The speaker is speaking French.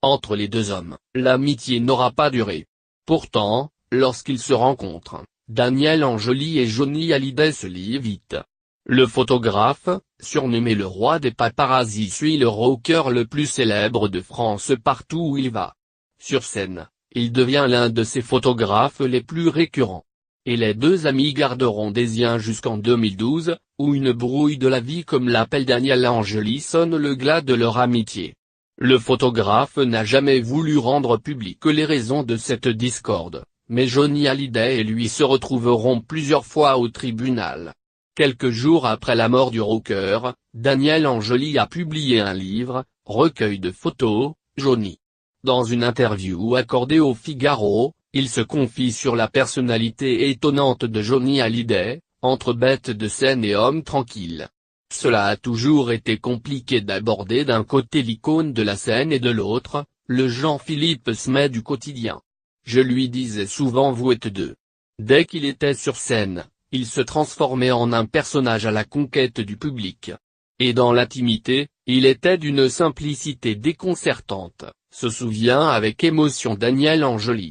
Entre les deux hommes, l'amitié n'aura pas duré. Pourtant, lorsqu'ils se rencontrent, Daniel Anjoly et Johnny Hallyday se lient vite. Le photographe, surnommé le roi des paparazzis, suit le rocker le plus célèbre de France partout où il va. Sur scène, il devient l'un de ses photographes les plus récurrents. Et les deux amis garderont des liens jusqu'en 2012, où une brouille de la vie, comme l'appelle Daniel Anjoly, sonne le glas de leur amitié. Le photographe n'a jamais voulu rendre publiques les raisons de cette discorde, mais Johnny Hallyday et lui se retrouveront plusieurs fois au tribunal. Quelques jours après la mort du rocker, Daniel Anjoly a publié un livre, recueil de photos, Johnny. Dans une interview accordée au Figaro, il se confie sur la personnalité étonnante de Johnny Hallyday, entre bête de scène et homme tranquille. Cela a toujours été compliqué d'aborder d'un côté l'icône de la scène et de l'autre, le Jean-Philippe Smet du quotidien. Je lui disais souvent vous êtes deux. Dès qu'il était sur scène, il se transformait en un personnage à la conquête du public. Et dans l'intimité, il était d'une simplicité déconcertante, se souvient avec émotion Daniel Anjoly.